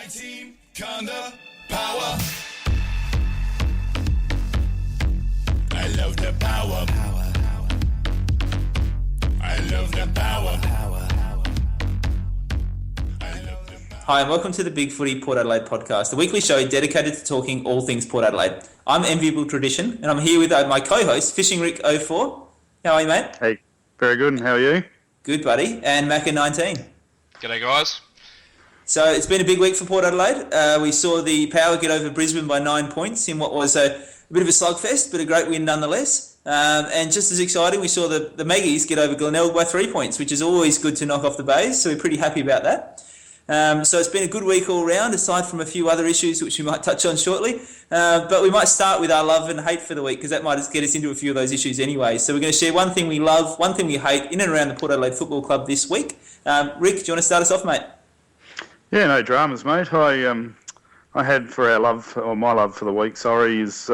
My team, kinda power. I love the power. I love the power. Hi and welcome to the Big Footy Port Adelaide podcast, the weekly show dedicated to talking all things Port Adelaide. I'm Enviable Tradition and I'm here with my co-host, Fishing Rick 04. How are you, mate? Hey, very good. And how are you? Good, buddy. And Macca 19. G'day, guys. So it's been a big week for Port Adelaide. We saw the Power get over Brisbane by 9 points in what was a bit of a slugfest, but a great win nonetheless. And just as exciting, we saw the Maggies get over Glenelg by 3 points, which is always good to knock off the Bays. So we're pretty happy about that. So it's been a good week all round, aside from a few other issues which we might touch on shortly. But we might start with our love and hate for the week, because that might get us into a few of those issues anyway. So we're going to share one thing we love, one thing we hate in and around the Port Adelaide Football Club this week. Rick, do you want to start us off, mate? Yeah, no dramas, mate. I had for our love, or my love for the week, is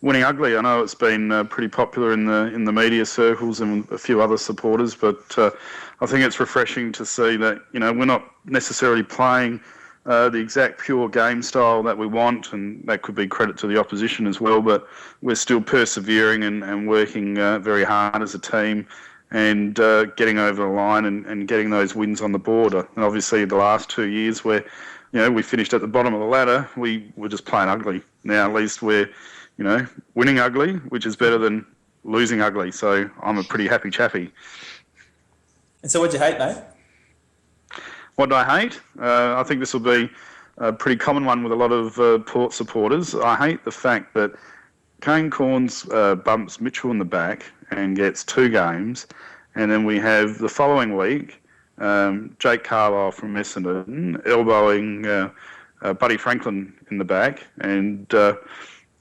winning ugly. I know it's been pretty popular in the media circles and a few other supporters, but I think it's refreshing to see that, you know, we're not necessarily playing the exact pure game style that we want, and that could be credit to the opposition as well, but we're still persevering and working very hard as a team and getting over the line and getting those wins on the board. And obviously the last 2 years where, you know, we finished at the bottom of the ladder, we were just playing ugly. Now at least we're, you know, winning ugly, which is better than losing ugly. So I'm a pretty happy chappy. And so what'd you hate, mate? What do I hate? I think this will be a pretty common one with a lot of Port supporters. I hate the fact that Kane Corns bumps Mitchell in the back and gets 2 games, and then we have the following week Jake Carlisle from Essendon elbowing Buddy Franklin in the back, and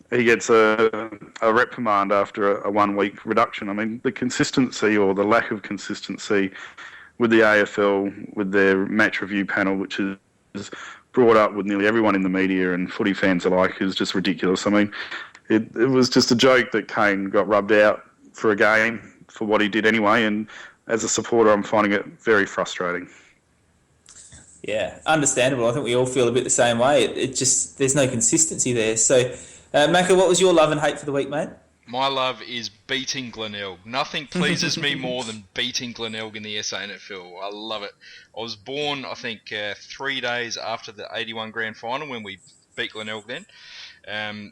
he gets a reprimand after a 1 week reduction. I mean, the consistency or the lack of consistency with the AFL, with their match review panel, which is brought up with nearly everyone in the media and footy fans alike, is just ridiculous. I mean, it was just a joke that Kane got rubbed out for a game for what he did anyway, and as a supporter, I'm finding it very frustrating. Yeah, understandable. I think we all feel a bit the same way. It just, there's no consistency there. So, Macca, what was your love and hate for the week, mate? My love is beating Glenelg. Nothing pleases me more than beating Glenelg in the SANFL. I love it. I was born, I think, 3 days after the 81 grand final when we beat Glenelg then.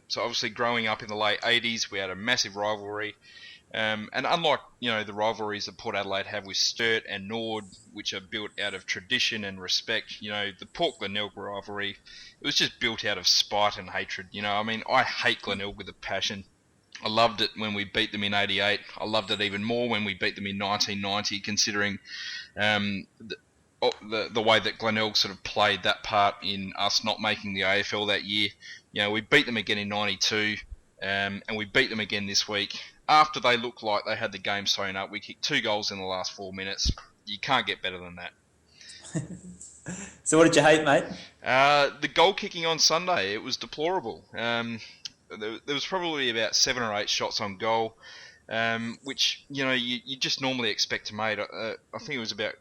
So obviously growing up in the late 80s, we had a massive rivalry. And unlike, you know, the rivalries that Port Adelaide have with Sturt and Nord, which are built out of tradition and respect, you know, the Port Glenelg rivalry, it was just built out of spite and hatred. You know, I mean, I hate Glenelg with a passion. I loved it when we beat them in 88. I loved it even more when we beat them in 1990, considering the way that Glenelg sort of played that part in us not making the AFL that year. You know, we beat them again in 92, and we beat them again this week. After they looked like they had the game sewn up, we kicked 2 goals in the last 4 minutes. You can't get better than that. So what did you hate, mate? The goal kicking on Sunday, it was deplorable. There was probably about 7 or 8 shots on goal, which, you know, you just normally expect to make. I think it was about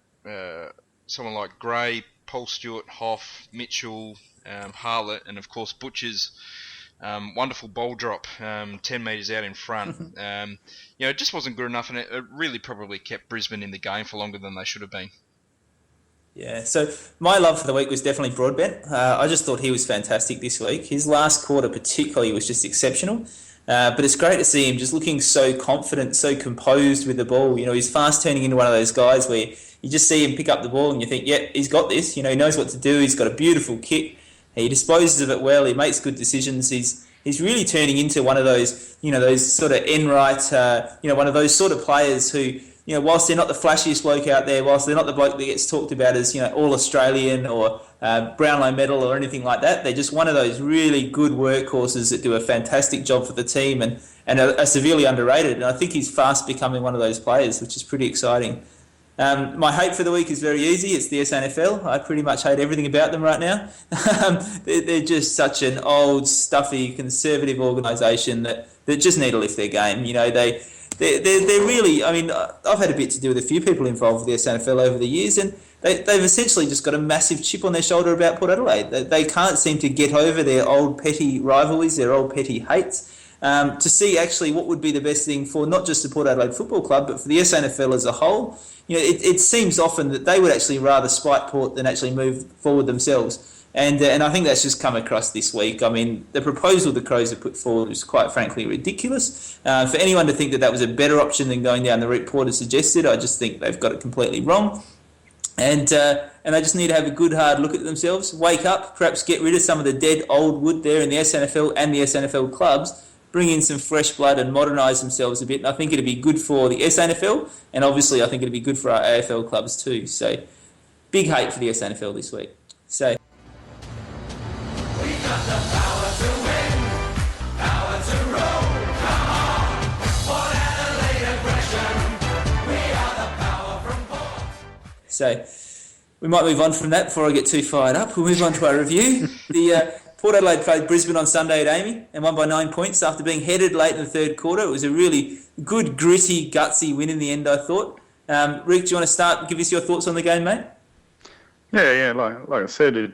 someone like Gray, Paul Stewart, Hoff, Mitchell, Harlett, and of course Butcher's wonderful ball drop 10 metres out in front. You know, it just wasn't good enough, and it really probably kept Brisbane in the game for longer than they should have been. Yeah, so my love for the week was definitely Broadbent. I just thought he was fantastic this week. His last quarter particularly was just exceptional. But it's great to see him just looking so confident, so composed with the ball. You know, he's fast turning into one of those guys where you just see him pick up the ball and you think, yeah, he's got this. You know, he knows what to do. He's got a beautiful kick. He disposes of it well. He makes good decisions. He's really turning into one of those, you know, those sort of Enright, you know, one of those sort of players who, you know, whilst they're not the flashiest bloke out there, whilst they're not the bloke that gets talked about as, you know, All-Australian or Brownlow medal or anything like that, they're just one of those really good workhorses that do a fantastic job for the team and are severely underrated. And I think he's fast becoming one of those players, which is pretty exciting. My hate for the week is very easy. It's the SANFL. I pretty much hate everything about them right now. They're just such an old, stuffy, conservative organisation that just need to lift their game. You know, they're really, I mean, I've had a bit to do with a few people involved with the SANFL over the years, and they've essentially just got a massive chip on their shoulder about Port Adelaide. They can't seem to get over their old petty rivalries, their old petty hates. To see actually what would be the best thing for not just the Port Adelaide Football Club, but for the SANFL as a whole. It seems often that they would actually rather spite Port than actually move forward themselves. And I think that's just come across this week. I mean, the proposal the Crows have put forward is quite frankly ridiculous. For anyone to think that was a better option than going down the route Port has suggested, I just think they've got it completely wrong. And they just need to have a good hard look at themselves, wake up, perhaps get rid of some of the dead old wood there in the SANFL and the SANFL clubs, bring in some fresh blood and modernise themselves a bit. And I think it'd be good for the SANFL, and obviously I think it'd be good for our AFL clubs too. So, big hate for the SANFL this week. So. So we might move on from that before I get too fired up. We'll move on to our review. The Port Adelaide played Brisbane on Sunday at Amy and won by 9 points after being headed late in the third quarter. It was a really good, gritty, gutsy win in the end, I thought. Rick, do you want to start and give us your thoughts on the game, mate? Yeah. Like I said,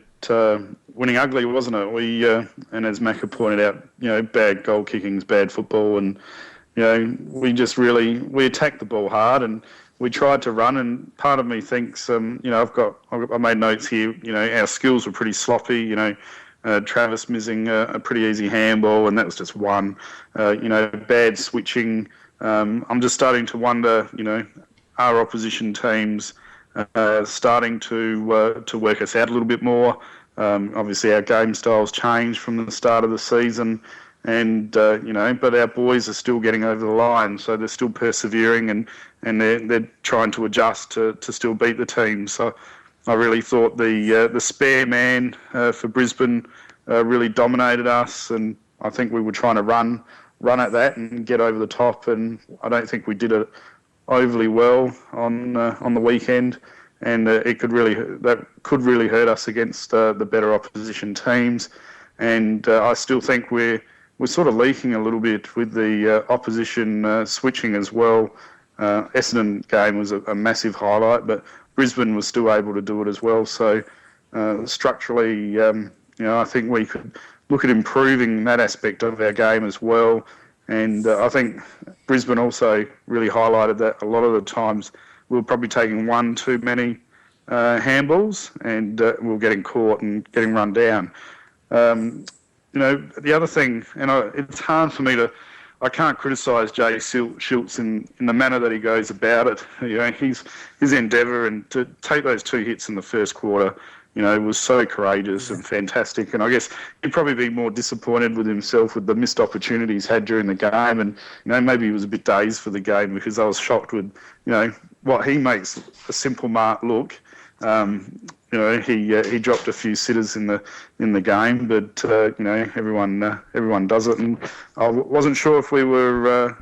winning ugly, wasn't it? We and as Macca pointed out, bad goal kickings, bad football, and we just we attacked the ball hard and we tried to run. And part of me thinks, I made notes here. Our skills were pretty sloppy. Travis missing a pretty easy handball, and that was just one. Bad switching. I'm just starting to wonder, are opposition teams starting to work us out a little bit more? Obviously, our game styles changed from the start of the season, and but our boys are still getting over the line, so they're still persevering and they're trying to adjust to still beat the team. So I really thought the spare man for Brisbane really dominated us, and I think we were trying to run at that and get over the top, and I don't think we did it overly well on the weekend, and that could really hurt us against the better opposition teams. And I still think we're sort of leaking a little bit with the opposition switching as well. Essendon game was a massive highlight, but Brisbane was still able to do it as well. So structurally, I think we could look at improving that aspect of our game as well. And I think Brisbane also really highlighted that a lot of the times we were probably taking one too many handballs, and we were getting caught and getting run down. The other thing, and it's hard for me I can't criticise Jay Schultz in the manner that he goes about it. His endeavour, and to take those 2 hits in the first quarter, was so courageous and fantastic. And I guess he'd probably be more disappointed with himself with the missed opportunities had during the game. And, maybe he was a bit dazed for the game, because I was shocked with, what he makes a simple mark look. He dropped a few sitters in the game, but everyone does it, and I wasn't sure if we were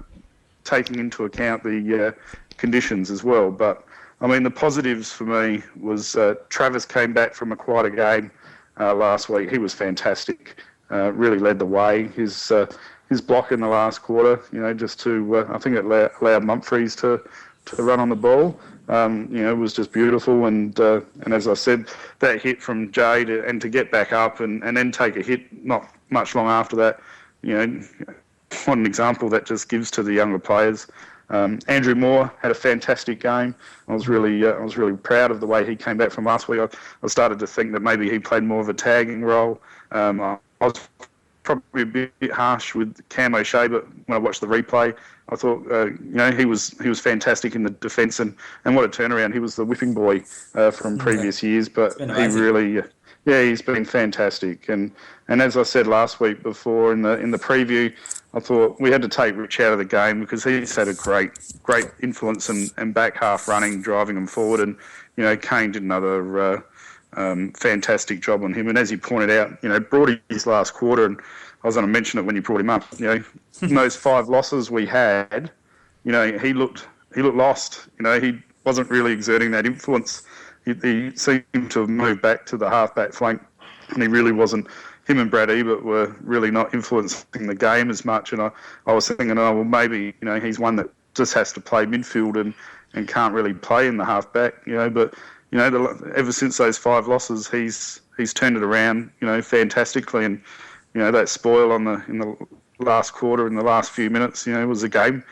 taking into account the conditions as well. But I mean, the positives for me was Travis came back from a quieter game last week. He was fantastic. Really led the way. His block in the last quarter, just to I think it allowed Mumphreys to run on the ball. It was just beautiful, and as I said, that hit from Jay to get back up and then take a hit not much long after that, what an example that just gives to the younger players. Andrew Moore had a fantastic game. I was really proud of the way he came back from last week. I started to think that maybe he played more of a tagging role. I was probably a bit harsh with Cam O'Shea, but when I watched the replay, I thought, he was fantastic in the defence, and what a turnaround. He was the whipping boy from previous years, but he really, he's been fantastic. And as I said last week before in the preview, I thought we had to take Rich out of the game because he's had a great influence and back half running, driving them forward. And, Kane did another fantastic job on him. And as he pointed out, brought his last quarter, and I was going to mention it when you brought him up, in those 5 losses we had, he looked lost. He wasn't really exerting that influence. He seemed to have moved back to the half-back flank, and he really wasn't. Him and Brad Ebert were really not influencing the game as much, and I was thinking, maybe, he's one that just has to play midfield and can't really play in the half-back, but ever since those 5 losses, he's turned it around, fantastically. And that spoil in the last quarter, in the last few minutes, was a game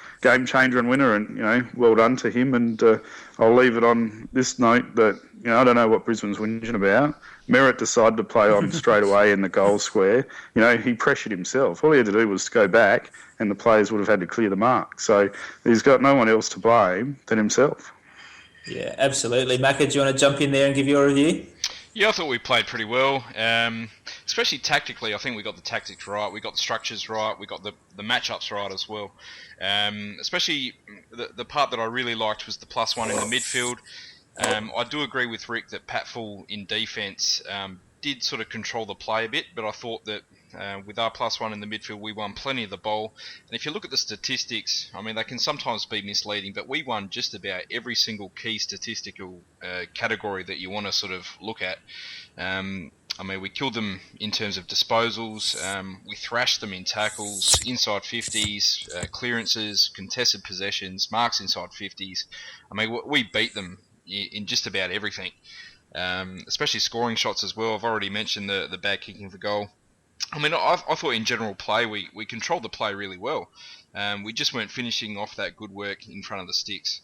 changer and winner. And well done to him. And I'll leave it on this note that I don't know what Brisbane's whinging about. Merritt decided to play on straight away in the goal square. He pressured himself. All he had to do was go back, and the players would have had to clear the mark. So he's got no one else to blame than himself. Yeah, absolutely. Macca, do you want to jump in there and give your review? Yeah, I thought we played pretty well, especially tactically. I think we got the tactics right, we got the structures right, we got the matchups right as well. Especially the part that I really liked was the +1 in the midfield. I do agree with Rick that Patfull in defence did sort of control the play a bit, but I thought that with our +1 in the midfield, we won plenty of the ball. And if you look at the statistics, I mean, they can sometimes be misleading, but we won just about every single key statistical category that you want to sort of look at. I mean, we killed them in terms of disposals, we thrashed them in tackles, inside 50s, clearances, contested possessions, marks inside 50s. I mean, we beat them in just about everything, especially scoring shots as well. I've already mentioned the bad kicking for goal. I mean, I thought in general play we controlled the play really well. We just weren't finishing off that good work in front of the sticks.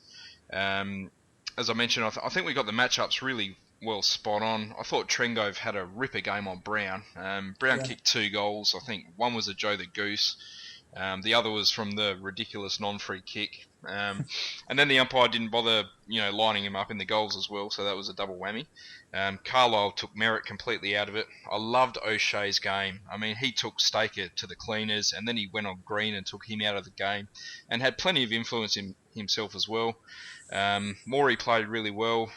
As I mentioned, I think we got the matchups really well spot on. I thought Trengove had a ripper game on Brown. Brown kicked 2 goals. I think one was a Joe the Goose. The other was from the ridiculous non-free kick. And then the umpire didn't bother, lining him up in the goals as well, so that was a double whammy. Carlisle took Merritt completely out of it. I loved O'Shea's game. I mean, he took Staker to the cleaners, and then he went on Green and took him out of the game, and had plenty of influence in himself as well. Morey played really well.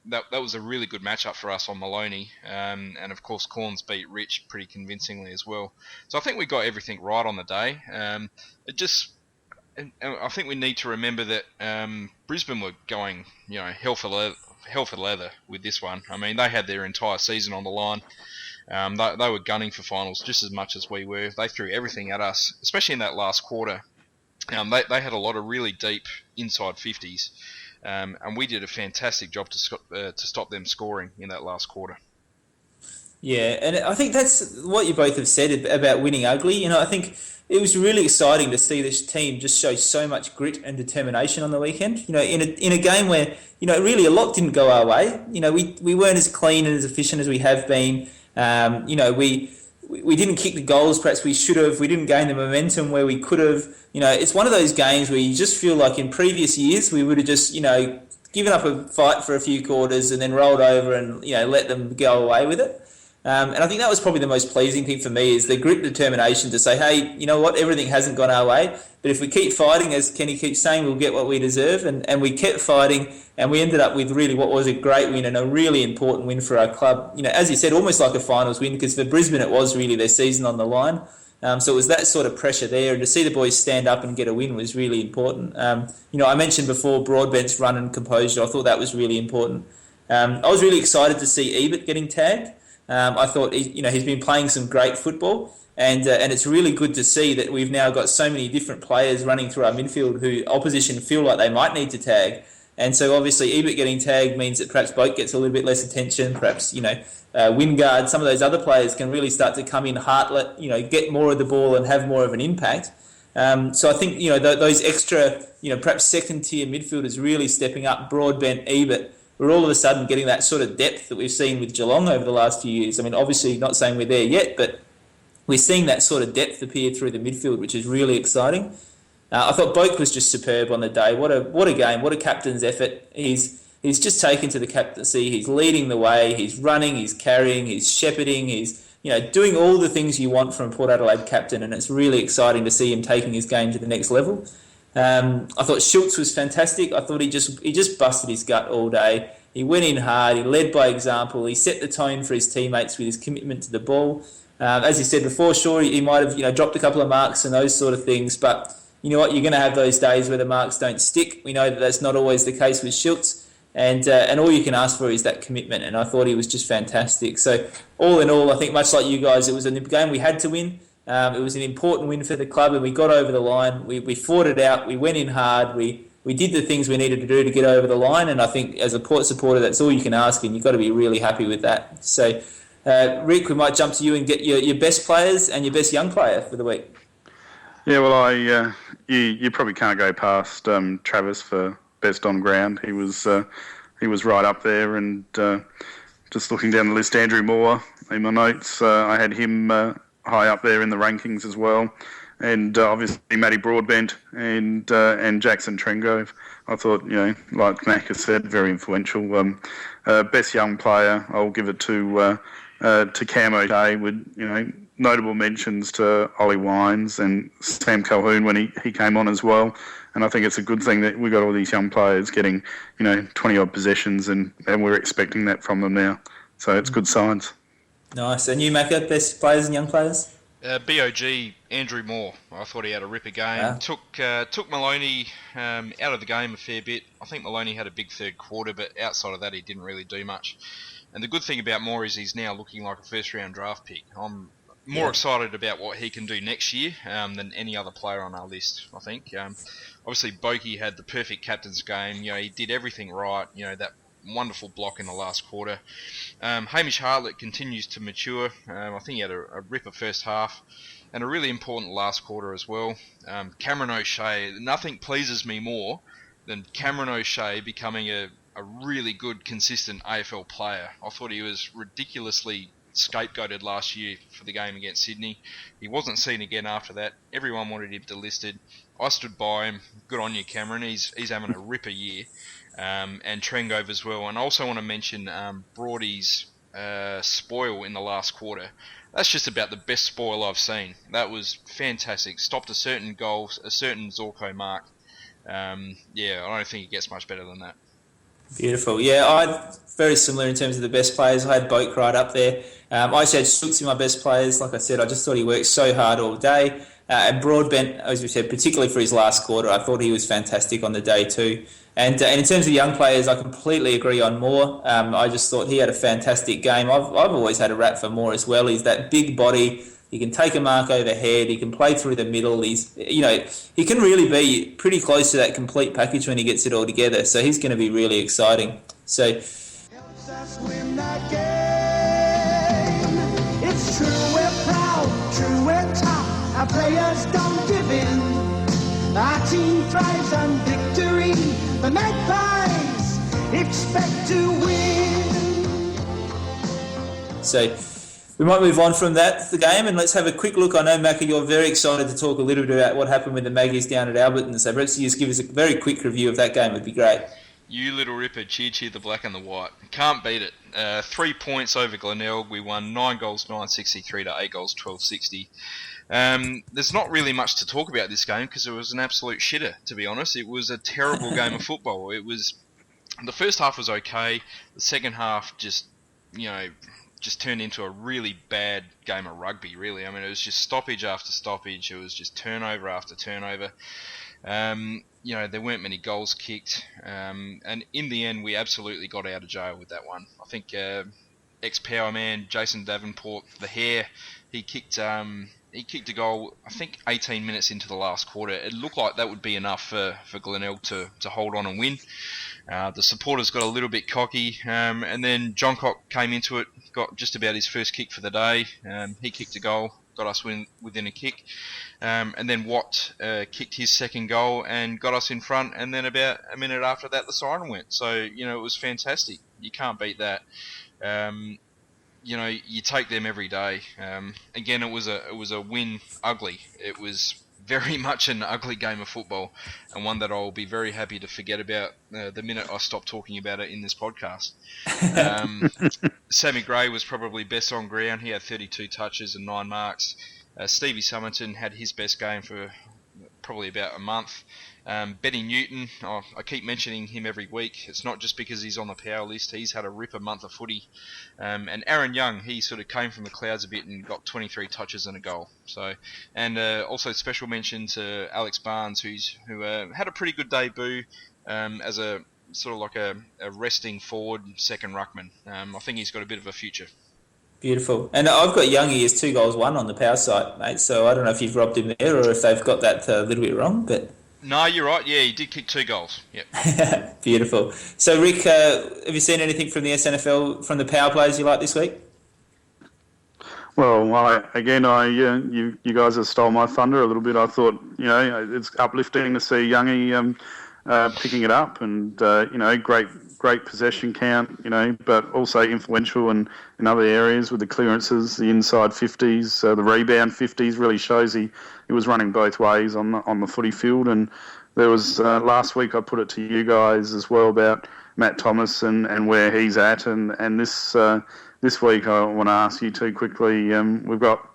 That was a really good matchup for us on Maloney, and of course Corns beat Rich pretty convincingly as well. So I think we got everything right on the day. I think we need to remember that Brisbane were going, hell for leather with this one. I mean, they had their entire season on the line. They were gunning for finals just as much as we were. They threw everything at us, especially in that last quarter. They had a lot of really deep inside 50s, and we did a fantastic job to stop them scoring in that last quarter. Yeah, and I think that's what you both have said about winning ugly. I think it was really exciting to see this team just show so much grit and determination on the weekend. In a game where really a lot didn't go our way. We weren't as clean and as efficient as we have been. We didn't kick the goals perhaps we should have. We didn't gain the momentum where we could have. It's one of those games where you just feel like in previous years we would have just given up a fight for a few quarters and then rolled over and let them go away with it. And I think that was probably the most pleasing thing for me is the grit and determination to say, hey, you know what, everything hasn't gone our way, but if we keep fighting, as Kenny keeps saying, we'll get what we deserve. And we kept fighting, and we ended up with really what was a great win and a really important win for our club. As you said, almost like a finals win, because for Brisbane it was really their season on the line. So it was that sort of pressure there, and to see the boys stand up and get a win was really important. I mentioned before Broadbent's run and composure. I thought that was really important. I was really excited to see Ebert getting tagged. I thought he's been playing some great football, and it's really good to see that we've now got so many different players running through our midfield who opposition feel like they might need to tag. And so obviously Ebert getting tagged means that perhaps Boak gets a little bit less attention. Perhaps Wingard, some of those other players can really start to come in, Hartlett, get more of the ball and have more of an impact. So I think those extra perhaps second tier midfielders really stepping up. Broadbent, Ebert. We're all of a sudden getting that sort of depth that we've seen with Geelong over the last few years. I mean, obviously not saying we're there yet, but we're seeing that sort of depth appear through the midfield, which is really exciting. I thought Boak was just superb on the day. What a game, what a captain's effort. He's just taken to the captaincy. He's leading the way. He's running, he's carrying, he's shepherding, he's doing all the things you want from a Port Adelaide captain, and it's really exciting to see him taking his game to the next level. I thought Schultz was fantastic. I thought he just busted his gut all day. He went in hard. He led by example. He set the tone for his teammates with his commitment to the ball. As he said before, sure, he might have dropped a couple of marks and those sort of things, but you know what? You're going to have those days where the marks don't stick. We know that that's not always the case with Schultz, and all you can ask for is that commitment. And I thought he was just fantastic. So all in all, I think much like you guys, it was a game we had to win. It was an important win for the club, and we got over the line. We fought it out. We went in hard. We we did the things we needed to do to get over the line, and I think as a Port supporter, that's all you can ask, and you've got to be really happy with that. So, Rick, we might jump to you and get your best players and your best young player for the week. Yeah, well, you probably can't go past Travis for best on ground. He was right up there, and just looking down the list, Andrew Moore in my notes, I had him high up there in the rankings as well, and obviously Matty Broadbent and Jackson Trengove. I thought, like Macca said, very influential. Best young player, I'll give it to Cam O'Shea with notable mentions to Ollie Wines and Sam Calhoun when he came on as well. And I think it's a good thing that we got all these young players getting 20-odd possessions, and we're expecting that from them now. So it's good signs. Nice. And you, Macca, best players and young players? BOG, Andrew Moore. I thought he had a ripper game. Wow. Took Maloney out of the game a fair bit. I think Maloney had a big third quarter, but outside of that, he didn't really do much. And the good thing about Moore is he's now looking like a first-round draft pick. I'm more excited about what he can do next year than any other player on our list, I think. Obviously, Boki had the perfect captain's game. He did everything right. That wonderful block in the last quarter. Hamish Hartlett continues to mature. I think he had a ripper first half and a really important last quarter as well. Cameron O'Shea, nothing pleases me more than Cameron O'Shea becoming a really good, consistent AFL player. I thought he was ridiculously scapegoated last year for the game against Sydney. He wasn't seen again after that. Everyone wanted him delisted. I stood by him. Good on you, Cameron. He's having a ripper year. And Trengove as well. And I also want to mention Broady's spoil in the last quarter. That's just about the best spoil I've seen. That was fantastic. Stopped a certain goal, a certain Zorko mark. I don't think it gets much better than that. Beautiful. Yeah, I very similar in terms of the best players. I had Boak right up there. I actually had Stooks in my best players. Like I said, I just thought he worked so hard all day. And Broadbent, as we said, particularly for his last quarter, I thought he was fantastic on the day too. And in terms of young players, I completely agree on Moore. I just thought he had a fantastic game. I've always had a rap for Moore as well. He's that big body. He can take a mark overhead. He can play through the middle. He can really be pretty close to that complete package when he gets it all together. So he's going to be really exciting. So Helps us win that game. It's true, we're proud, true, we're tough. Our players don't give in. Our team thrives on victory. The Magpies expect to win. So we might move on from that, the game, and let's have a quick look. I know, Macca, you're very excited to talk a little bit about what happened with the Maggies down at Alberton. So perhaps you just give us a very quick review of that game would be great. You little ripper, cheer, cheer the black and the white. Can't beat it. 3 points over Glenelg. We won 9 goals, 963 to 8 goals, 1260. There's not really much to talk about this game because it was an absolute shitter, to be honest. It was a terrible game of football. The first half was okay. The second half just turned into a really bad game of rugby, really. I mean, it was just stoppage after stoppage. It was just turnover after turnover. There weren't many goals kicked. And in the end, we absolutely got out of jail with that one. I think ex-power man Jason Davenport, the hair, he kicked a goal, I think 18 minutes into the last quarter. It looked like that would be enough for Glenelg to hold on and win. The supporters got a little bit cocky, and then John Cock came into it, got just about his first kick for the day. He kicked a goal, got us within a kick. And then Watt kicked his second goal and got us in front, and then about a minute after that the siren went. So, it was fantastic. You can't beat that. You take them every day. Again, it was a win ugly. It was very much an ugly game of football, and one that I'll be very happy to forget about the minute I stop talking about it in this podcast. Sammy Gray was probably best on ground. He had 32 touches and 9 marks. Stevie Summerton had his best game for probably about a month. Benny Newton, I keep mentioning him every week. It's not just because he's on the power list. He's had a ripper month of footy. And Aaron Young, he sort of came from the clouds a bit and got 23 touches and a goal. So, and also special mention to Alex Barnes, who had a pretty good debut as a sort of like a resting forward second ruckman. I think he's got a bit of a future. Beautiful. And I've got Youngie as 2 goals 1 on the power side, mate. So I don't know if you've robbed him there or if they've got that a little bit wrong, but No, you're right. Yeah, he did kick 2 goals. Yep. Beautiful. So, Rick, have you seen anything from the SNFL, from the power plays you like this week? Well, you guys have stole my thunder a little bit. I thought, it's uplifting to see Youngie picking it up, and great possession count, but also influential in other areas with the clearances, the inside 50s, the rebound 50s. Really shows he was running both ways on the footy field. And there was last week I put it to you guys as well about Matt Thomas and where he's at, and this week I want to ask you two quickly. We've got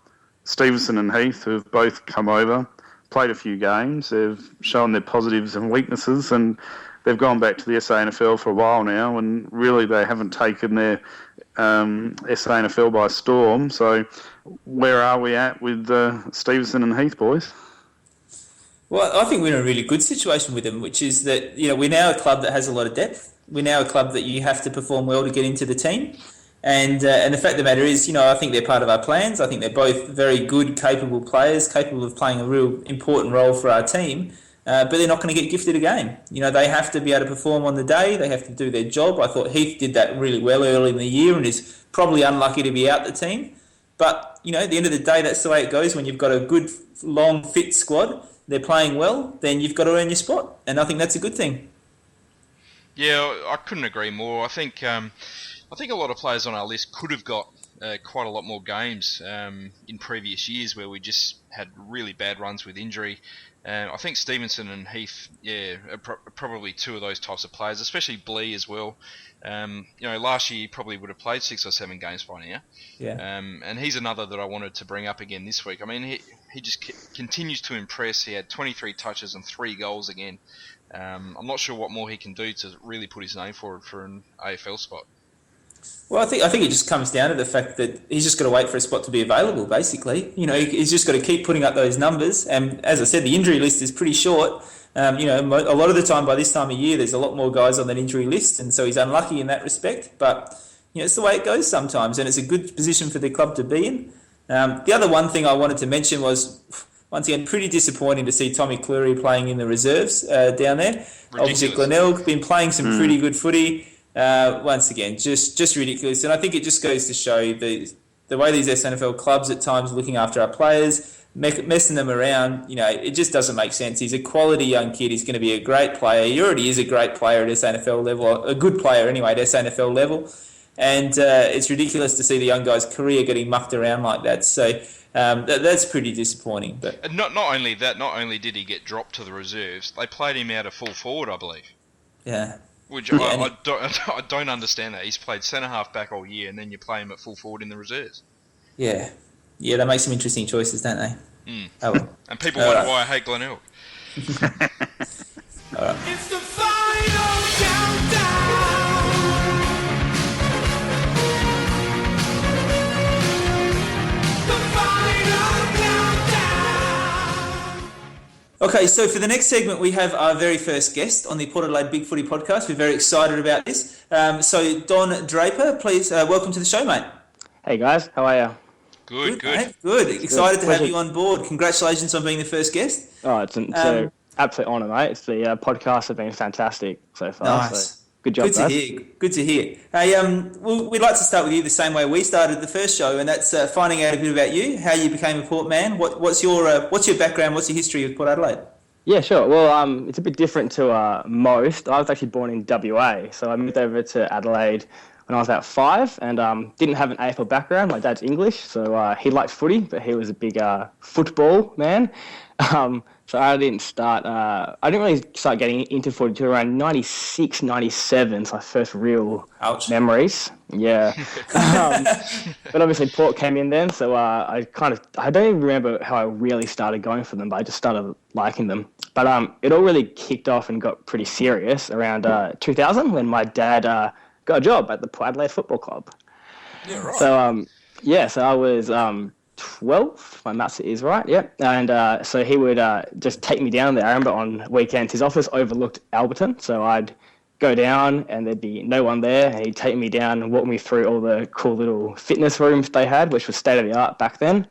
Stevenson and Heath who have both come over, played a few games. They've shown their positives and weaknesses, and they've gone back to the SANFL for a while now, and really they haven't taken their SANFL by storm. So where are we at with Stevenson and Heath, boys? Well, I think we're in a really good situation with them, which is that, we're now a club that has a lot of depth. We're now a club that you have to perform well to get into the team. And the fact of the matter is, I think they're part of our plans. I think they're both very good, capable players, capable of playing a real important role for our team. But they're not going to get gifted a game. They have to be able to perform on the day. They have to do their job. I thought Heath did that really well early in the year and is probably unlucky to be out the team. But, at the end of the day, that's the way it goes. When you've got a good, long, fit squad, they're playing well, then you've got to earn your spot. And I think that's a good thing. Yeah, I couldn't agree more. I think a lot of players on our list could have got quite a lot more games in previous years where we just had really bad runs with injury. I think Stevenson and Heath, are probably two of those types of players, especially Blee as well. Last year he probably would have played 6 or 7 games by now. Yeah. And he's another that I wanted to bring up again this week. I mean, he just continues to impress. He had 23 touches and 3 goals again. I'm not sure what more he can do to really put his name forward for an AFL spot. Well, I think it just comes down to the fact that he's just got to wait for a spot to be available, basically. He's just got to keep putting up those numbers. And as I said, the injury list is pretty short. A lot of the time by this time of year, there's a lot more guys on that injury list. And so he's unlucky in that respect. But, it's the way it goes sometimes. And it's a good position for the club to be in. The other one thing I wanted to mention was, once again, pretty disappointing to see Tommy Cleary playing in the reserves down there. Ridiculous. Obviously, Glenelg been playing some pretty good footy. Once again, just ridiculous. And I think it just goes to show the way these SNFL clubs at times looking after our players, messing them around, it just doesn't make sense. He's a quality young kid. He's going to be a great player. He already is a great player at SNFL level, a good player anyway at SNFL level. And it's ridiculous to see the young guy's career getting mucked around like that. So that's pretty disappointing. But And not only that, not only did he get dropped to the reserves, they played him out of full forward, I believe. Yeah. Which I don't understand that. He's played centre-half back all year, and then you play him at full forward in the reserves. Yeah. Yeah, they make some interesting choices, don't they? Mm. Oh, well. And people wonder why I hate Glenelg. All right. It's the final countdown. The final countdown. Okay, so for the next segment, we have our very first guest on the Port Adelaide Big Footy podcast. We're very excited about this. So, DonDraper, please welcome to the show, mate. Hey guys, how are you? Good. Mate. Good. Excited to have Pleasure. you on board. Congratulations on being the first guest. Oh, it's an absolute honour, mate. It's the podcasts have been fantastic so far. Nice. So good job, Good to guys. hear. Good to hear. Hey, we'd like to start with you the same way we started the first show, and that's finding out a bit about you, how you became a Port man. What's your background? What's your history with Port Adelaide? Yeah, sure. Well, it's a bit different to most. I was actually born in WA, so I moved over to Adelaide when I was about 5 and didn't have an AFL background. My dad's English, so he liked footy, but he was a big football man. So I didn't really start getting into footy until around 96, 97, so my first real memories. Yeah. But obviously Port came in then, so I don't even remember how I really started going for them, but I just started liking them. But it all really kicked off and got pretty serious around 2000 when my dad got a job at the Port Adelaide Football Club. Yeah, right. So, so I was 12, my maths is right, yep. And so he would just take me down there. I remember on weekends his office overlooked Alberton, so I'd go down and there'd be no one there. And he'd take me down and walk me through all the cool little fitness rooms they had, which was state of the art back then.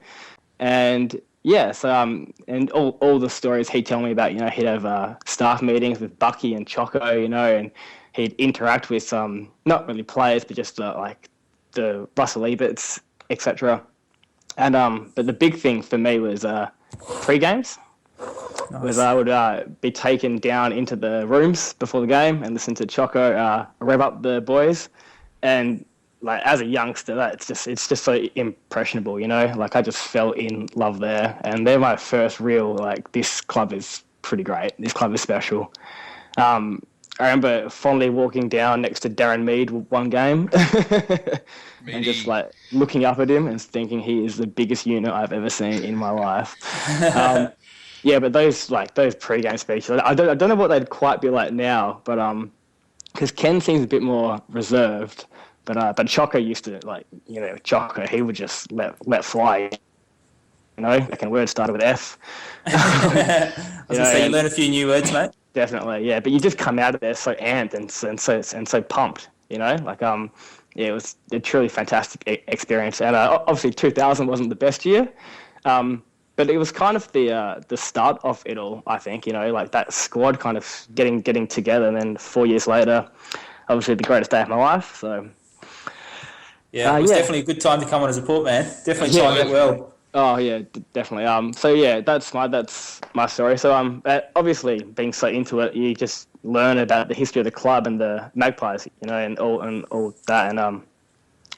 And Yeah, so and all the stories he'd tell me about, he'd have staff meetings with Bucky and Choco, and he'd interact with not really players, but just like the Russell Eberts, etc. And but the big thing for me was pre-games. Nice. Was I would be taken down into the rooms before the game and listen to Choco rev up the boys, and like as a youngster, it's just so impressionable, Like I just fell in love there, and they're my first real like this club is pretty great. This club is special. I remember fondly walking down next to Darren Mead one game, and just like looking up at him and thinking he is the biggest unit I've ever seen in my life. Yeah, but those pre-game speeches, I don't know what they'd quite be like now, but because Ken seems a bit more reserved. But Choco used to Choco. He would just let fly. Like a word started with F. I was gonna say you learn a few new words, mate. Definitely, yeah. But you just come out of there so amped and so pumped. It was a truly fantastic experience. And obviously 2000 wasn't the best year, but it was kind of the start of it all. I think like that squad kind of getting together, and then 4 years later, obviously the greatest day of my life. So. Yeah, it was definitely a good time to come on as a port man. Definitely timed it well. Oh yeah, definitely. So yeah, that's my story. So obviously being so into it, you just learn about the history of the club and the Magpies, and all that, and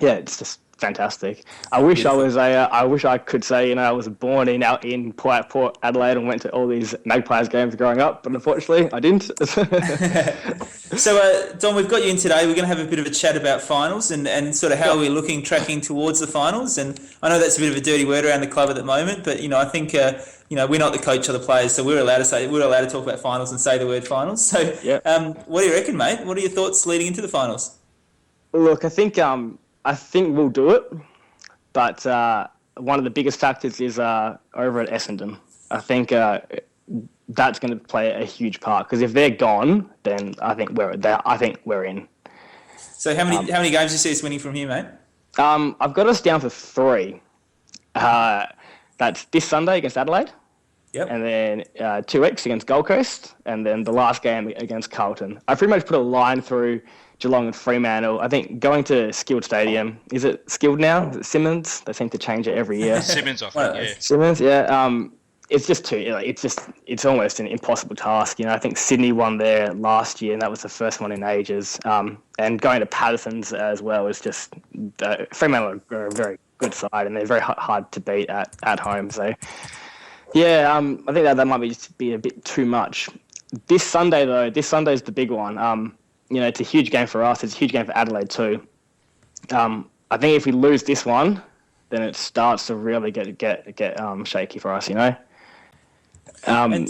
yeah, it's just fantastic. I wish I wish I could say I was born in Port Adelaide and went to all these Magpies games growing up, but unfortunately I didn't. So Don, we've got you in today. We're going to have a bit of a chat about finals and sort of how we're tracking towards the finals. And I know that's a bit of a dirty word around the club at the moment, but I think we're not the coach or the players, so we're allowed to talk about finals and say the word finals. So what do you reckon, mate? What are your thoughts leading into the finals? Look, I think we'll do it, but one of the biggest factors is over at Essendon. I think that's going to play a huge part, because if they're gone, then I think we're in. So how many games do you see us winning from here, mate? I've got us down for 3. That's this Sunday against Adelaide. Yep. And then 2 weeks against Gold Coast, and then the last game against Carlton. I pretty much put a line through Geelong and Fremantle. I think going to Skilled Stadium, is it Skilled now? Is it Simmons? They seem to change it every year. Simmons, I think, yeah. Simmons, yeah. It's just it's almost an impossible task. I think Sydney won there last year, and that was the first one in ages. And going to Patterson's as well is just Fremantle are a very good side, and they're very hard to beat at home. So yeah, I think that might be a bit too much. This Sunday is the big one. It's a huge game for us. It's a huge game for Adelaide too. I think if we lose this one, then it starts to really get shaky for us. What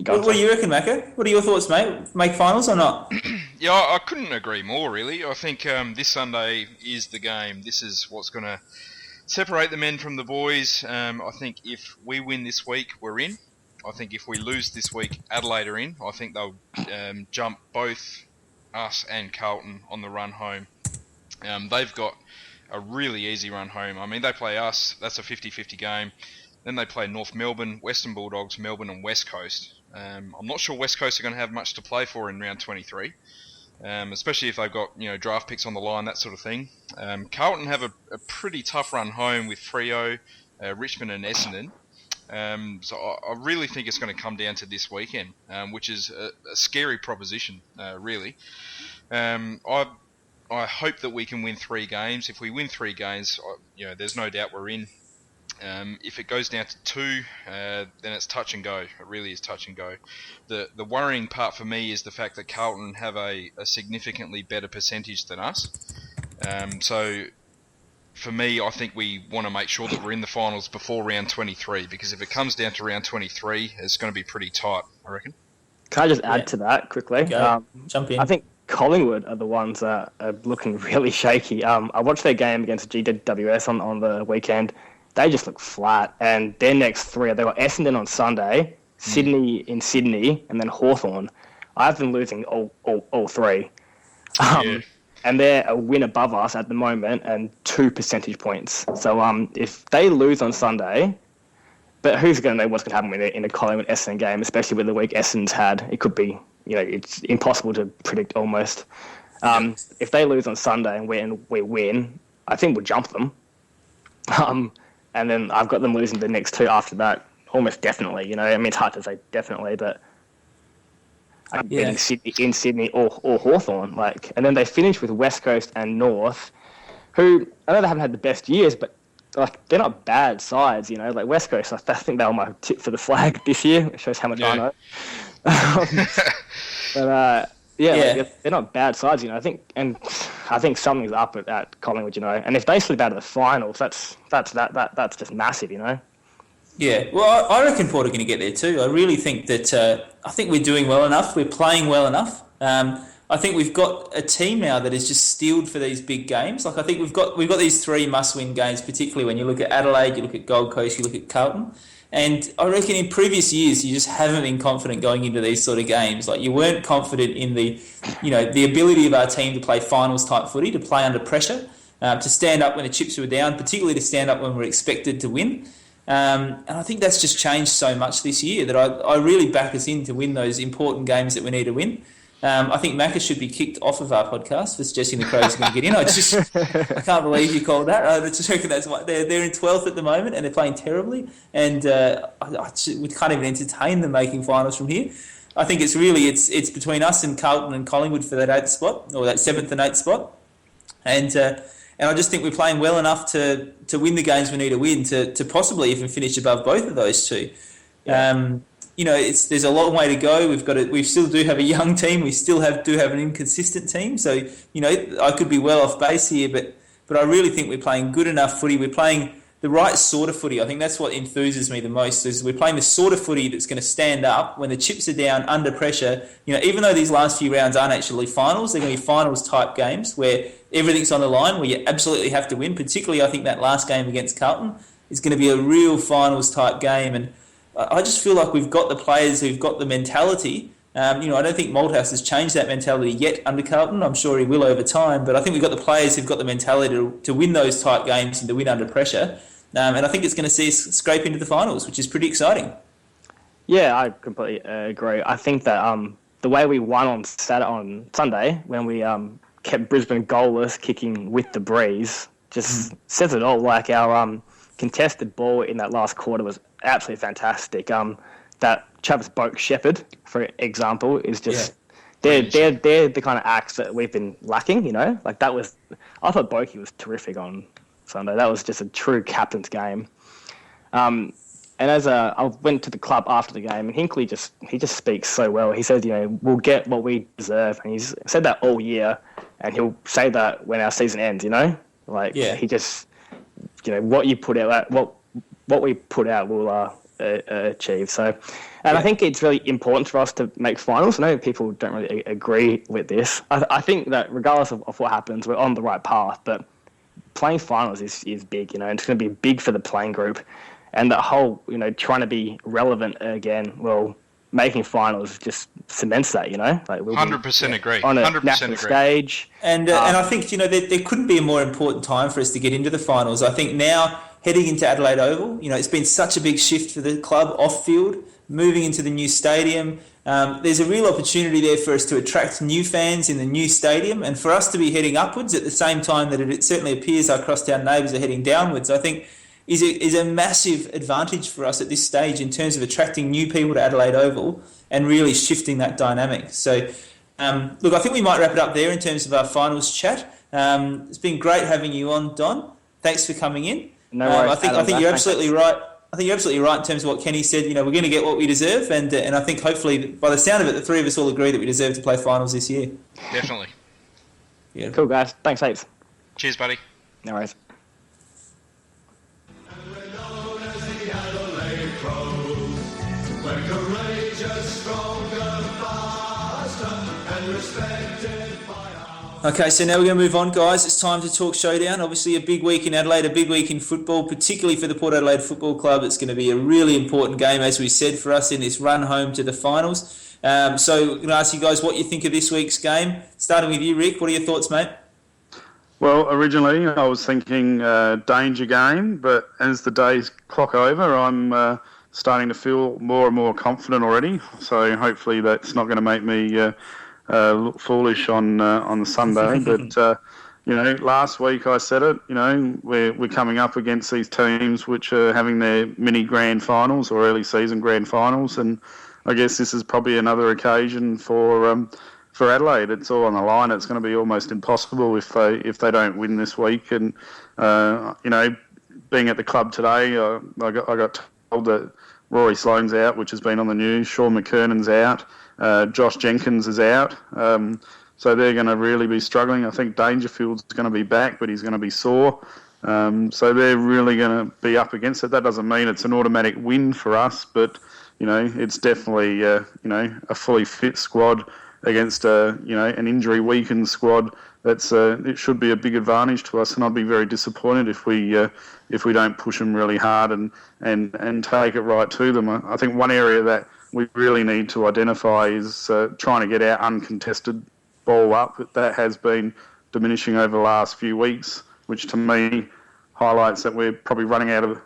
do you reckon, Macca? What are your thoughts, mate? Make finals or not? Yeah, I couldn't agree more, really. I think this Sunday is the game. This is what's going to separate the men from the boys. I think if we win this week, we're in. I think if we lose this week, Adelaide are in. I think they'll jump both us and Carlton on the run home. They've got a really easy run home. I mean, they play us. That's a 50-50 game. Then they play North Melbourne, Western Bulldogs, Melbourne and West Coast. I'm not sure West Coast are going to have much to play for in round 23, especially if they've got draft picks on the line, that sort of thing. Carlton have a pretty tough run home with Freo, Richmond and Essendon. So I really think it's going to come down to this weekend, which is a scary proposition, really. I hope that we can win 3 games. If we win 3 games, there's no doubt we're in. If it goes down to 2, then it's touch and go. It really is touch and go. The worrying part for me is the fact that Carlton have a significantly better percentage than us. So for me, I think we want to make sure that we're in the finals before round 23, because if it comes down to round 23, it's going to be pretty tight, I reckon. Can I just add to that quickly? Jump in. I think Collingwood are the ones that are looking really shaky. I watched their game against GWS on the weekend. They just look flat, and their next 3, they got Essendon on Sunday, Sydney in Sydney, and then Hawthorn. I've been losing all 3. And they're a win above us at the moment and 2 percentage points. So if they lose on Sunday, But who's going to know what's going to happen in a Collingwood Essendon game, especially with the week Essendon's had? It could be, it's impossible to predict almost. If they lose on Sunday and we win, I think we'll jump them. And then I've got them losing the next two after that, almost definitely. I mean, it's hard to say definitely, but in Sydney or Hawthorn, and then they finish with West Coast and North, who I know they haven't had the best years, but they're not bad sides. Like West Coast, I think they were my tip for the flag this year. It shows how much I know. But they're not bad sides. I think something's up at Collingwood. And if they slip out of the finals, that's just massive. Yeah, well, I reckon Port are going to get there too. I really think that I think we're doing well enough. We're playing well enough. I think we've got a team now that is just steeled for these big games. I think we've got these three must-win games, particularly when you look at Adelaide, you look at Gold Coast, you look at Carlton. And I reckon in previous years, you just haven't been confident going into these sort of games. You weren't confident in the ability of our team to play finals type footy, to play under pressure, to stand up when the chips were down, particularly to stand up when we're expected to win. And I think that's just changed so much this year that I really back us in to win those important games that we need to win. I think Macca should be kicked off of our podcast for suggesting the Crows are going to get in. I can't believe you called that. I just reckon that's what they're in 12th at the moment and they're playing terribly. And we can't even entertain them making finals from here. I think it's between us and Carlton and Collingwood for that 8th spot, or that 7th and 8th spot. And I just think we're playing well enough to win the games we need to win to possibly even finish above both of those two. Yeah. There's a long way to go. We still do have a young team. We still do have an inconsistent team. So I could be well off base here, but I really think we're playing good enough footy. We're playing the right sort of footy. I think that's what enthuses me the most. Is we're playing the sort of footy that's going to stand up when the chips are down under pressure. Even though these last few rounds aren't actually finals, they're going to be finals type games where everything's on the line, where you absolutely have to win. Particularly, I think that last game against Carlton is going to be a real finals type game. And I just feel like we've got the players who've got the mentality. I don't think Malthouse has changed that mentality yet under Carlton. I'm sure he will over time. But I think we've got the players who've got the mentality to win those type games and to win under pressure. And I think it's going to see us scrape into the finals, which is pretty exciting. Yeah, I completely agree. I think that the way we won on Sunday, when we kept Brisbane goalless, kicking with the breeze, just says it all. Our contested ball in that last quarter was absolutely fantastic. That Travis Boak Shepherd, for example, is just they're the kind of acts that we've been lacking. I thought Boakey was terrific on Sunday. That was just a true captain's game. And as I went to the club after the game, and Hinkley just speaks so well. He says, we'll get what we deserve, and he's said that all year, and he'll say that when our season ends. He just, what you put out, what we put out, will achieve. So, and I think it's really important for us to make finals. I know people don't really agree with this. I think that regardless of what happens, we're on the right path, but playing finals is big, and it's going to be big for the playing group. And that whole, trying to be relevant again, making finals just cements that, we'll 100% agree. On a 100% national agree. stage. And I think, there couldn't be a more important time for us to get into the finals. I think now, heading into Adelaide Oval, it's been such a big shift for the club off-field, moving into the new stadium. There's a real opportunity there for us to attract new fans in the new stadium, and for us to be heading upwards at the same time that it certainly appears our crosstown neighbours are heading downwards, I think is a massive advantage for us at this stage in terms of attracting new people to Adelaide Oval and really shifting that dynamic. So, I think we might wrap it up there in terms of our finals chat. It's been great having you on, Don. Thanks for coming in. No worries, I think you're absolutely right. I think you're absolutely right in terms of what Kenny said. We're going to get what we deserve, and I think hopefully, by the sound of it, the three of us all agree that we deserve to play finals this year. Definitely. Yeah. Cool, guys. Thanks, heaps. Cheers, buddy. No worries. Okay, so now we're going to move on, guys. It's time to talk Showdown. Obviously, a big week in Adelaide, a big week in football, particularly for the Port Adelaide Football Club. It's going to be a really important game, as we said, for us in this run home to the finals. So I'm going to ask you guys what you think of this week's game. Starting with you, Rick. What are your thoughts, mate? Well, originally I was thinking danger game, but as the days clock over, I'm starting to feel more and more confident already. So hopefully that's not going to make me look foolish on the Sunday. But last week I said it. We're coming up against these teams which are having their mini grand finals or early season grand finals, and I guess this is probably another occasion for Adelaide. It's all on the line. It's going to be almost impossible if they don't win this week. And being at the club today, I got told that Rory Sloane's out, which has been on the news. Sean McKernan's out. Josh Jenkins is out. So they're going to really be struggling. I think Dangerfield's going to be back, but he's going to be sore. So they're really going to be up against it. That doesn't mean it's an automatic win for us, but it's definitely a fully fit squad against an injury weakened squad. It should be a big advantage to us, and I'd be very disappointed if we don't push them really hard and take it right to them. I think one area that we really need to identify is trying to get our uncontested ball up. That has been diminishing over the last few weeks, which to me highlights that we're probably running out of.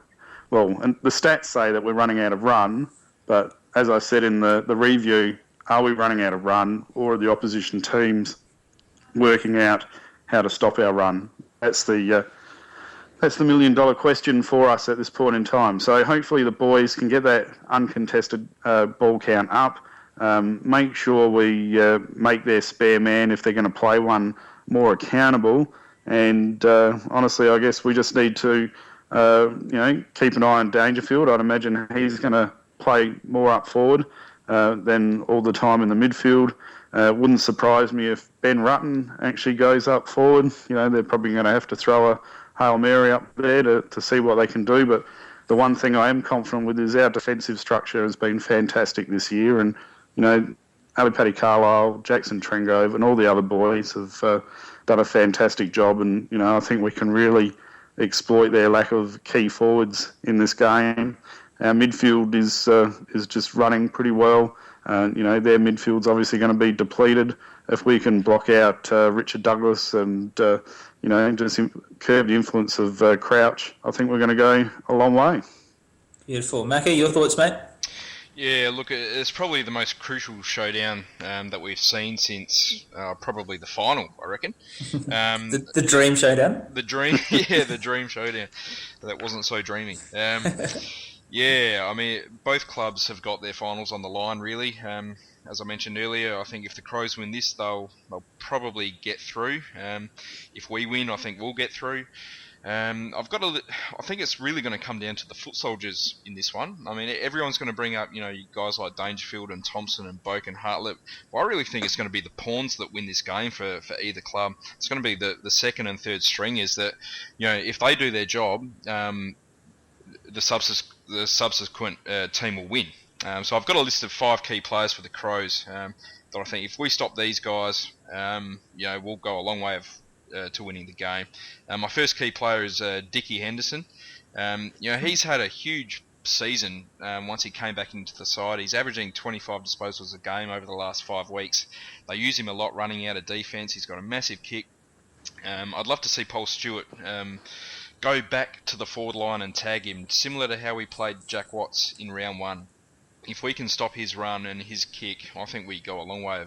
Well, and the stats say that we're running out of run, but as I said in the review, are we running out of run, or are the opposition teams working out how to stop our run? That's the million-dollar question for us at this point in time. So hopefully the boys can get that uncontested ball count up. Make sure we make their spare man, if they're going to play one, more accountable. And honestly, I guess we just need to keep an eye on Dangerfield. I'd imagine he's going to play more up forward than all the time in the midfield. Wouldn't surprise me if Ben Rutten actually goes up forward. They're probably going to have to throw a Hail Mary up there to see what they can do. But the one thing I am confident with is our defensive structure has been fantastic this year. And, Ali Paddy Carlisle, Jackson Trengove and all the other boys have done a fantastic job. And, I think we can really exploit their lack of key forwards in this game. Our midfield is just running pretty well. Their midfield's obviously going to be depleted. If we can block out Richard Douglas and, just curb the influence of Crouch, I think we're going to go a long way. Beautiful. Macca, your thoughts, mate? Yeah, look, it's probably the most crucial showdown that we've seen since probably the final, I reckon. The dream showdown? The dream showdown. That wasn't so dreamy. Yeah, I mean, both clubs have got their finals on the line, really. As I mentioned earlier, I think if the Crows win this, they'll probably get through. If we win, I think we'll get through. I think it's really going to come down to the foot soldiers in this one. I mean, everyone's going to bring up, guys like Dangerfield and Thompson and Boak and Hartlett. Well, I really think it's going to be the pawns that win this game for either club. It's going to be the second and third stringers that, if they do their job, the subsequent team will win. So I've got a list of 5 key players for the Crows that I think if we stop these guys, we'll go a long way to winning the game. My first key player is Dickie Henderson. He's had a huge season once he came back into the side. He's averaging 25 disposals a game over the last 5 weeks. They use him a lot running out of defence. He's got a massive kick. I'd love to see Paul Stewart go back to the forward line and tag him, similar to how we played Jack Watts in round 1. If we can stop his run and his kick, I think we go a long way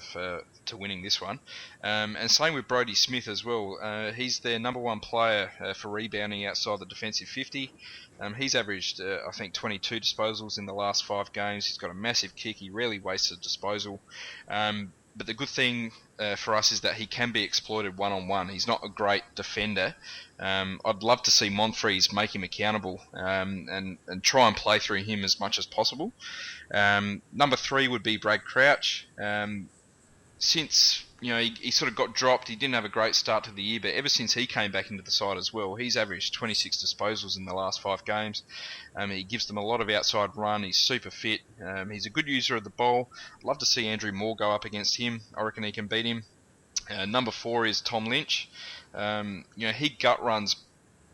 to winning this one. And same with Brodie Smith as well. He's their number 1 player for rebounding outside the defensive 50. He's averaged, I think, 22 disposals in the last 5 games. He's got a massive kick. He rarely wastes a disposal. But the good thing for us is that he can be exploited one-on-one. He's not a great defender. I'd love to see Monfries make him accountable and try and play through him as much as possible. Number 3 would be Brad Crouch. Since he sort of got dropped, he didn't have a great start to the year, but ever since he came back into the side as well, he's averaged 26 disposals in the last 5 games. He gives them a lot of outside run. He's super fit. He's a good user of the ball. I'd love to see Andrew Moore go up against him. I reckon he can beat him. Number 4 is Tom Lynch. He gut runs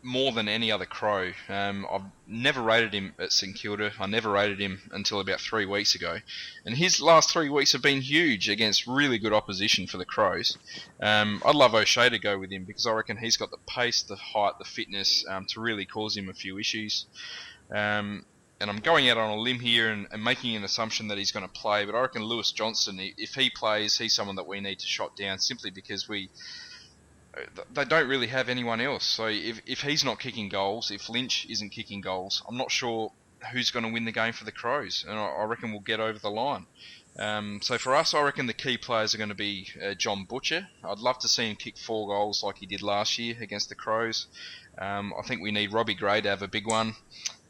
more than any other Crow. I've never rated him at St Kilda. I never rated him until about 3 weeks ago. And his last 3 weeks have been huge against really good opposition for the Crows. I'd love O'Shea to go with him because I reckon he's got the pace, the height, the fitness to really cause him a few issues. And I'm going out on a limb here and making an assumption that he's going to play, but I reckon Lewis Johnson, if he plays, he's someone that we need to shot down simply because they don't really have anyone else. So if he's not kicking goals, if Lynch isn't kicking goals, I'm not sure who's going to win the game for the Crows, and I reckon we'll get over the line. So for us, I reckon the key players are going to be John Butcher. I'd love to see him kick 4 goals like he did last year against the Crows. I think we need Robbie Gray to have a big one.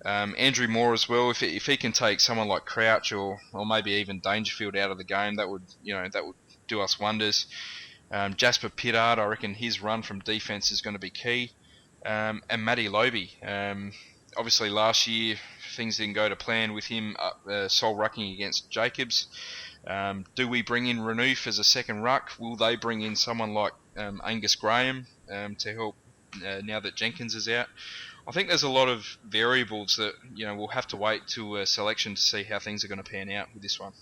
Andrew Moore as well. If he can take someone like Crouch or maybe even Dangerfield out of the game, that would do us wonders. Jasper Pittard, I reckon his run from defence is going to be key. And Matty Lobe. Obviously last year things didn't go to plan with him sole rucking against Jacobs. Do we bring in Renouf as a second ruck? Will they bring in someone like Angus Graham to help now that Jenkins is out? I think there's a lot of variables that we'll have to wait to selection to see how things are going to pan out with this one.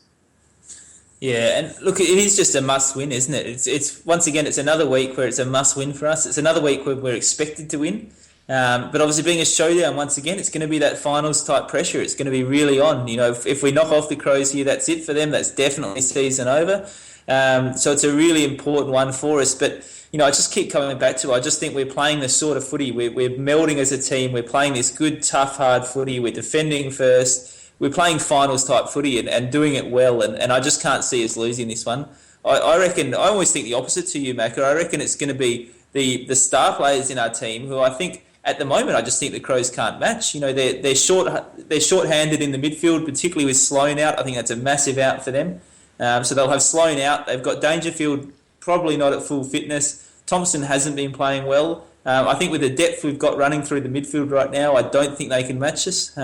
Yeah, and look, it is just a must-win, isn't it? It's once again, it's another week where it's a must-win for us. It's another week where we're expected to win. But obviously being a showdown, once again, it's going to be that finals-type pressure. It's going to be really on. If we knock off the Crows here, that's it for them. That's definitely season over. So it's a really important one for us. But, I just keep coming back to it. I just think we're playing the sort of footy. We're melding as a team. We're playing this good, tough, hard footy. We're defending first. We're playing finals-type footy and doing it well. And I just can't see us losing this one. I reckon, I always think the opposite to you, Macca. I reckon it's going to be the star players in our team who I think, at the moment, I just think the Crows can't match. They're short-handed in the midfield, particularly with Sloan out. I think that's a massive out for them. So they'll have Sloan out. They've got Dangerfield probably not at full fitness. Thompson hasn't been playing well. I think with the depth we've got running through the midfield right now, I don't think they can match us.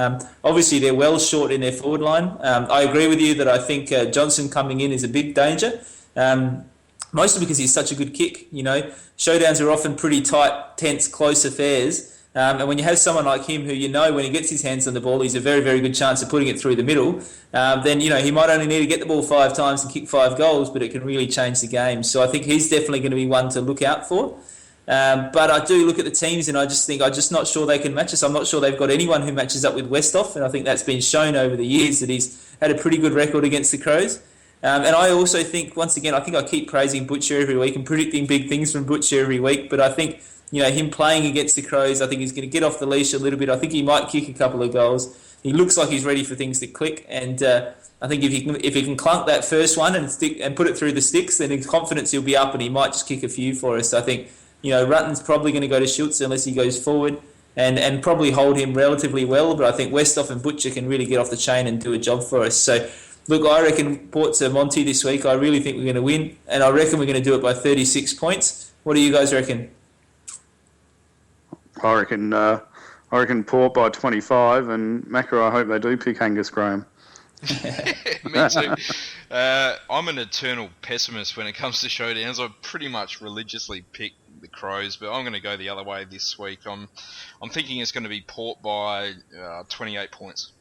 Obviously, they're well short in their forward line. I agree with you that I think Johnson coming in is a big danger. Mostly because he's such a good kick. Showdowns are often pretty tight, tense, close affairs. And when you have someone like him who when he gets his hands on the ball, he's a very, very good chance of putting it through the middle, then, he might only need to get the ball 5 times and kick 5 goals, but it can really change the game. So I think he's definitely going to be one to look out for. But I do look at the teams and I just think I'm just not sure they can match us. I'm not sure they've got anyone who matches up with Westhoff, and I think that's been shown over the years that he's had a pretty good record against the Crows. And I also think, once again, I think I keep praising Butcher every week and predicting big things from Butcher every week, but I think him playing against the Crows, I think he's going to get off the leash a little bit. I think he might kick a couple of goals. He looks like he's ready for things to click, and I think if he can clunk that first one and put it through the sticks, then his confidence will be up, and he might just kick a few for us. I think Rutten's probably going to go to Schultz unless he goes forward, and probably hold him relatively well. But I think Westhoff and Butcher can really get off the chain and do a job for us. So look, I reckon Port's a Monty this week. I really think we're going to win, and I reckon we're going to do it by 36 points. What do you guys reckon? I reckon Port by 25, and Macca, I hope they do pick Angus Graham. Me too. I'm an eternal pessimist when it comes to showdowns. I pretty much religiously pick the Crows, but I'm going to go the other way this week. I'm thinking it's going to be Port by 28 points.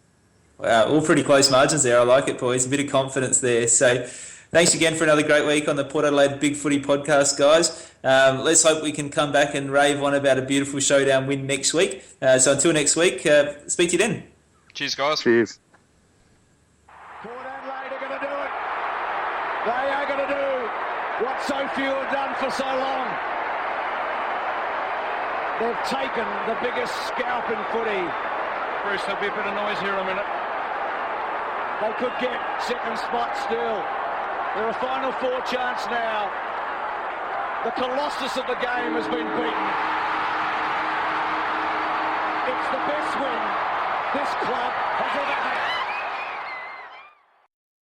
Wow, all pretty close margins there. I like it, boys. A bit of confidence there. So thanks again for another great week on the Port Adelaide Big Footy podcast, guys. Let's hope we can come back and rave on about a beautiful showdown win next week. So until next week, speak to you then. Cheers, guys. Cheers. Port Adelaide are going to do it. They are going to do what so few have done for so long. They've taken the biggest scalp in footy. Bruce, there'll be a bit of noise here in a minute. They could get second spot still. They're a Final Four chance now. The colossus of the game has been beaten. It's the best win this club has ever had.